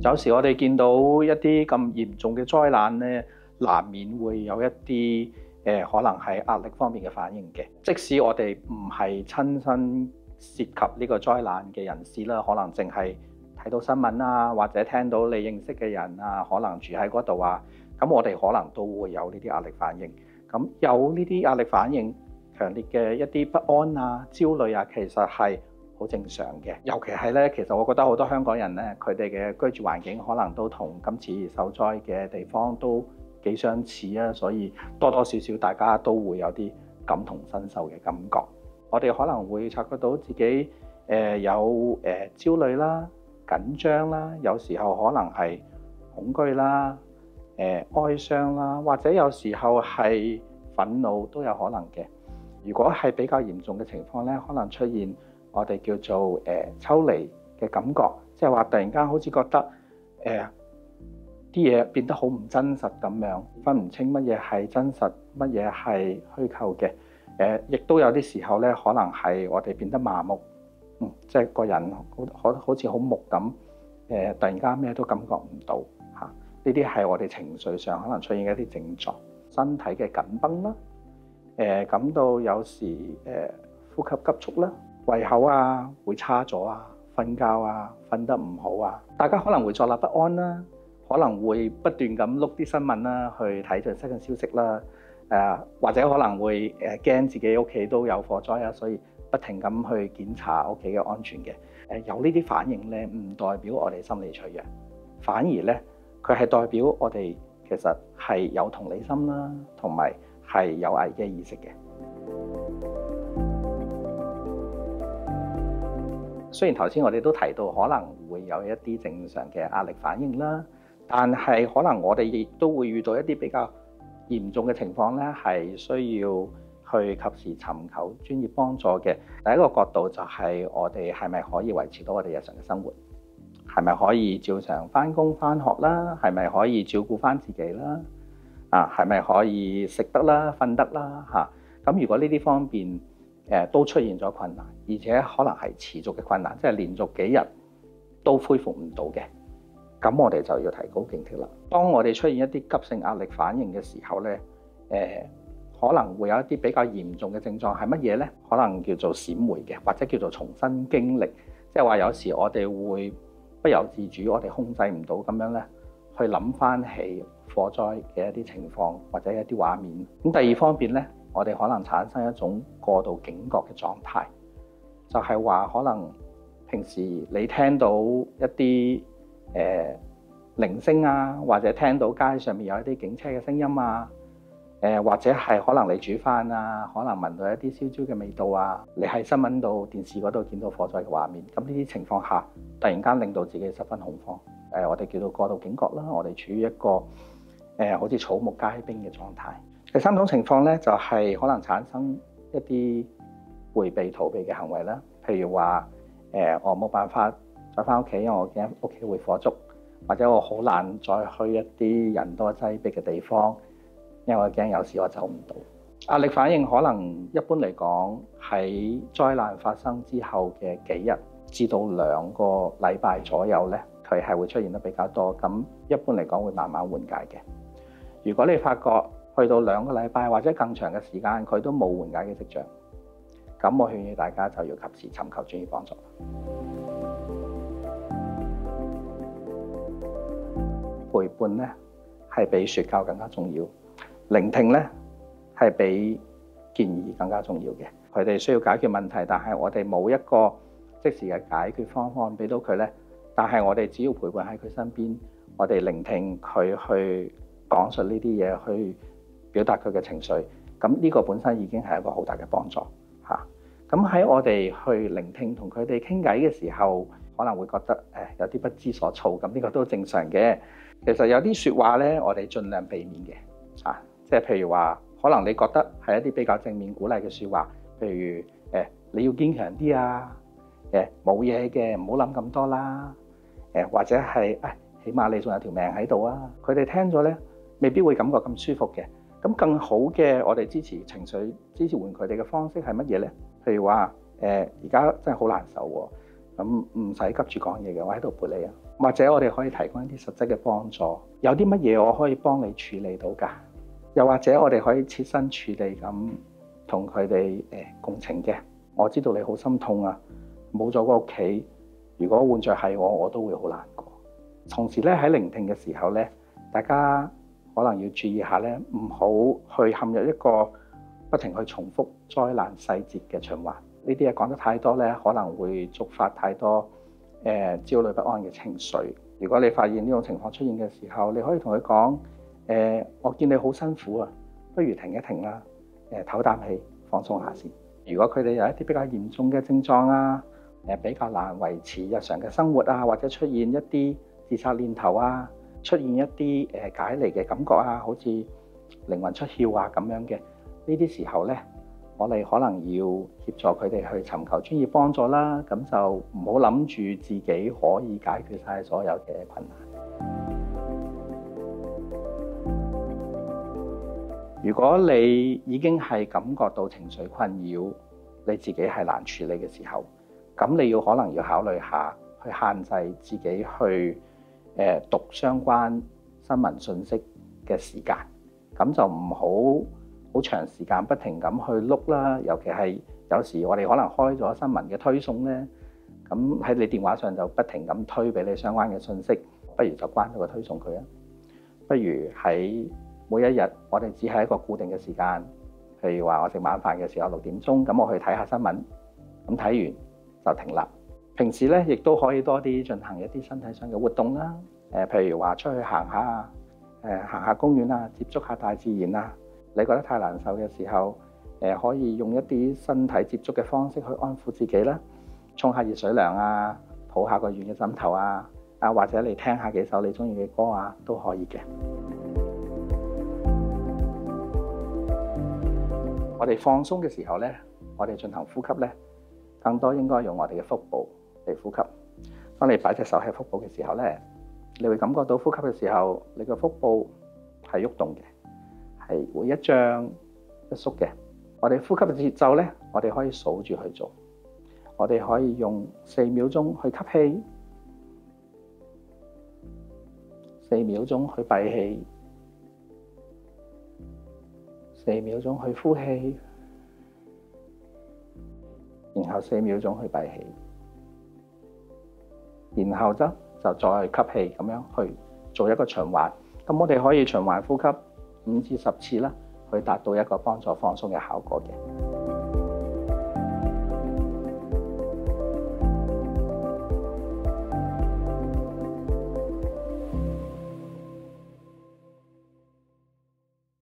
有時我哋見到一啲咁嚴重嘅災難咧，難免會有一啲可能係壓力方面嘅反應嘅。即使我哋唔係親身涉及呢個災難嘅人士啦，可能淨係睇到新聞啊，或者聽到你認識嘅人啊，可能住喺嗰度啊，咁我哋可能都會有呢啲壓力反應。咁有呢啲壓力反應，強烈嘅一啲不安啊、焦慮啊，其實係好正常嘅。尤其係咧，其實我覺得好多香港人咧，佢哋嘅居住環境可能都同今次受災嘅地方都幾相似啊，所以多多少少大家都會有啲感同身受嘅感覺。我哋可能會察覺到自己有焦慮啦、緊張啦，有時候可能係恐懼啦、哀傷啦，或者有時候係憤怒都有可能嘅。如果係比較嚴重嘅情況咧，可能出現我哋叫做抽離嘅感覺，即係話突然間好似覺得啲嘢變得好唔真實咁樣，分唔清乜嘢係真實，乜嘢係虛構嘅。亦都有啲時候咧，可能係我哋變得麻木，即係個人好似好木咁，突然間咩都感覺唔到嚇。呢啲係我哋情緒上可能出現嘅一啲症狀，身體嘅緊繃啦，感到有時呼吸急促啦，胃口啊會差咗啊，瞓覺啊瞓得唔好啊，大家可能會坐立不安啦，可能會不斷咁碌啲新聞啦，去睇最新嘅消息啦。或者可能會驚自己屋企都有火災啊，所以不停咁去檢查屋企嘅安全嘅。有呢啲反應咧，唔代表我哋心理脆弱，反而咧佢係代表我哋其實係有同理心啦，同埋係有危機意識嘅。雖然頭先我哋都提到可能會有一啲正常嘅壓力反應啦，但係可能我哋亦都會遇到一啲比較嚴重嘅情況咧，係需要去及時尋求專業幫助嘅。第一個角度就係我哋係咪可以維持到我哋日常嘅生活，係咪可以照常返工返學啦，係咪可以照顧返自己啦，係咪可以食得啦、瞓得啦嚇。咁如果呢啲方面都出現咗困難，而且可能係持續嘅困難，即係連續幾日都恢復唔到嘅，咁我哋就要提高警惕啦。當我哋出現一啲急性壓力反應嘅時候咧，可能會有一啲比較嚴重嘅症狀係乜嘢咧？可能叫做閃回嘅，或者叫做重新經歷，即係話有時我哋會不由自主，我哋控制唔到咁樣咧，去諗翻起火災嘅一啲情況或者一啲畫面。咁第二方面咧，我哋可能產生一種過度警覺嘅狀態，就係話可能平時你聽到一啲鈴聲啊，或者聽到街上面有一啲警車嘅聲音啊，或者係可能你煮飯啊，可能聞到一啲燒焦嘅味道啊，你喺新聞度、電視嗰度見到火災嘅畫面，咁呢啲情況下，突然間令到自己十分恐慌，我哋叫做過度警覺啦，我哋處於一個好似草木皆兵嘅狀態。第三種情況咧，就係可能產生一啲迴避、逃避嘅行為啦，譬如話我冇辦法再翻屋企，因為我驚屋企會火燭，或者我好難再去一啲人多擠迫嘅地方，因為我驚有時我走唔到。壓力反應可能一般嚟講喺災難發生之後嘅幾日至到2個禮拜左右咧，佢係會出現得比較多。咁一般嚟講會慢慢緩解嘅。如果你發覺去到2個禮拜或者更長嘅時間，佢都冇緩解嘅跡象，咁我勸喻大家就要及時尋求專業幫助。陪伴咧係比說教更加重要，聆聽咧係比建議更加重要嘅。佢哋需要解決問題，但係我哋冇一個即時嘅解決方案俾到佢咧。但係我哋只要陪伴喺佢身邊，我哋聆聽佢去講述呢啲嘢，去表達佢嘅情緒，咁呢個本身已經係一個好大嘅幫助嚇。咁喺我哋去聆聽同佢哋傾偈嘅時候，可能會覺得有啲不知所措，咁呢個都正常嘅。其實有啲説話咧，我哋盡量避免嘅即係譬如話，可能你覺得係一啲比較正面鼓勵嘅説話，譬如你要堅強啲啊，冇嘢嘅，唔好諗咁多啦，或者係起碼你仲有條命喺度啊。佢哋聽咗咧，未必會感覺咁舒服嘅。咁更好嘅，我哋支持情緒、支持援佢哋嘅方式係乜嘢咧？譬如話而家真係好難受喎，咁唔使急住講嘢嘅，我喺度陪你啊。或者我哋可以提供一啲實質嘅幫助，有啲乜嘢我可以幫你處理到㗎？又或者我哋可以設身處地咁同佢哋共情嘅。我知道你好心痛啊，冇咗個屋企，如果換着係我都會好難過。同時咧喺聆聽嘅時候咧，大家可能要注意下咧，唔好去陷入一個不停去重複災難細節嘅循環。呢啲嘢講得太多咧，可能會觸發太多焦慮不安嘅情緒。如果你發現呢種情況出現嘅時候，你可以同佢講：我見你好辛苦啊，不如停一停啦，唞啖氣，放鬆下先。如果佢哋有一啲比較嚴重嘅症狀啊，比較難維持日常嘅生活啊，或者出現一啲自殺念頭啊，出現一啲解離嘅感覺啊，好似靈魂出竅啊咁樣嘅，呢啲時候咧，我哋可能要協助佢哋去尋求專業幫助啦。咁就唔好諗住自己可以解決晒所有嘅困難。如果你已經係感覺到情緒困擾，你自己係難處理嘅時候，咁你可能要考慮下去限制自己去讀相關新聞信息嘅時間，咁就唔好長時間不停咁去碌啦。尤其係有時我哋可能開咗新聞嘅推送咧，咁喺你電話上就不停咁推俾你相關嘅信息，不如就關咗個推送佢啊。不如喺每一日我哋只係一個固定嘅時間，譬如話我食晚飯嘅時候6點鐘，咁我去睇下新聞，咁睇完就停啦。平時咧亦都可以多啲進行一啲身體上嘅活動啦，譬如話出去行下，行下公園啊，接觸下大自然啊。你覺得太難受嘅時候，可以用一啲身體接觸嘅方式去安撫自己啦，沖下熱水涼啊，抱下個軟嘅枕頭啊，或者你聽下幾首你中意嘅歌啊，都可以嘅。我哋放鬆嘅時候咧，我哋進行呼吸咧，更多應該用我哋嘅腹部嚟呼吸。當你擺隻手喺腹部嘅時候咧，你會感覺到呼吸嘅時候，你個腹部係喐動嘅，係會一張一縮嘅。我哋呼吸嘅節奏咧，我哋可以數住去做。我哋可以用4秒鐘去吸氣，4秒鐘去閉氣，4秒鐘去呼氣，然後4秒鐘去閉氣，然後就再吸氣，咁樣去做一個循環。咁我哋可以循環呼吸5至10次啦，去達到一個幫助放鬆嘅效果嘅。